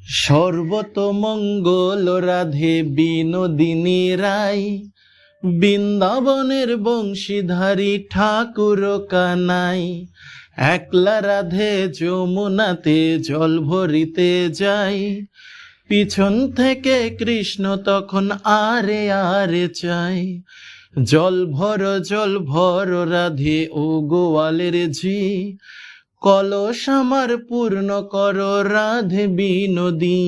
সর্বতমঙ্গল রাধে বিনোদিনী রায়, বৃন্দাবনের বংশীধারী ঠাকুর কানাই। একলা রাধে যমুনাতে জল ভরিতে যায়, পিছন থেকে কৃষ্ণ তখন আরে আরে চাই। জল ভর রাধে ও গোয়ালের ঝি, কলস আমার পূর্ণ কর রাধে বিনোদী।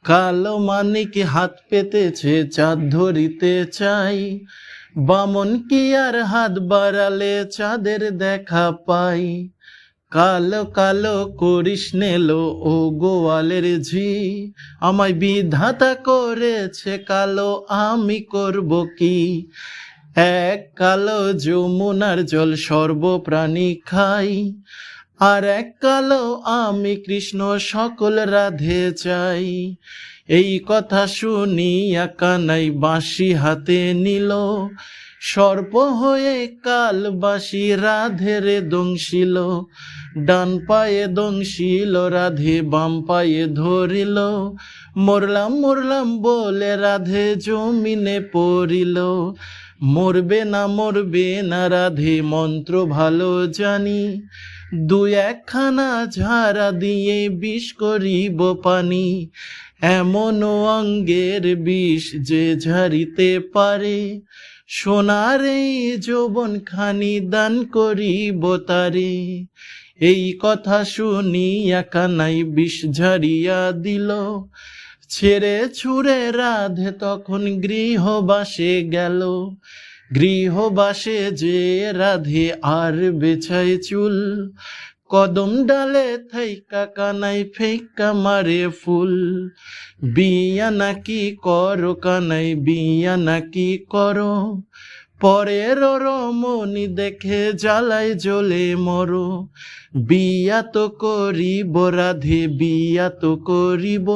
কালো মানিক হাত পেতেছে চাঁদ ধরিতে চাই, বামন কি আর হাত বাড়ালে চাঁদের দেখা পাই। কালো কালো করিস নেলো ও গোয়ালের ঝি, আমায় বিধাতা করেছে কালো, আমি করব কি। এক কালো যমুনার জল সর্বপ্রাণী খাই, আর এক কালো আমি কৃষ্ণ সকল রাধে চাই। এই কথা শুনিয়া কানাই বাঁশি হাতে নিল, সর্প হয়ে কালবাসী রাধেরে দংশিল। ডান পায়ে দংশিল রাধে, বাম পায়ে ধরিল, মরলাম মরলাম বলে রাধে জমিনে পড়িল। মরবে না রাধে মন্ত্র ভালো জানি, দুই একখানা ঝাড়া দিয়ে বিষ করিব পানি। এমন অঙ্গের বিষ যে ঝাড়িতে পারে, সোনার এই যৌবন খানি দান করিব তারে। এই কথা শুনিয়া কানাই বিষ ঝাড়িয়া দিল, ছেড়ে ছুড়ে রাধে তখন গৃহবাসে গেল। গৃহবাসে যে রাধে আর বেছায় চুল, কদম ডালে থাইকা কানাই ফেঁকা মারে ফুল। বিয়া নাকি করো কানাই, বিয়া নাকি করো, পরের রমণী দেখে জ্বালায় জ্বলে মরো। বিয়া তো করিব রাধে, বিয়া তো করিব,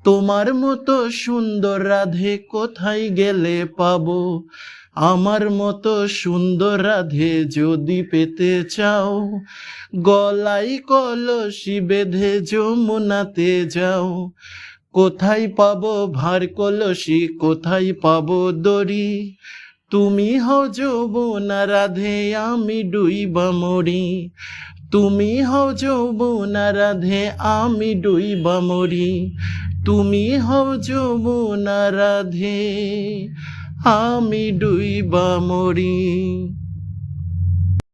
তোমার মতো সুন্দর রাধে কোথায় গেলে পাবো। আমার মতো সুন্দর রাধে যদি পেতে চাও, গলায় কলসি বেঁধে যমুনাতে যাও। কোথায় পাবো ভার কলসি, কোথায় পাবো দড়ি, তুমি হও যমুনা রাধে আমি ডুইবা মরি। তুমি হও যমুনা রাধে আমি ডুইবা মরি, তুমি হও যমুনা রাধে আমি ডুইবা মরি।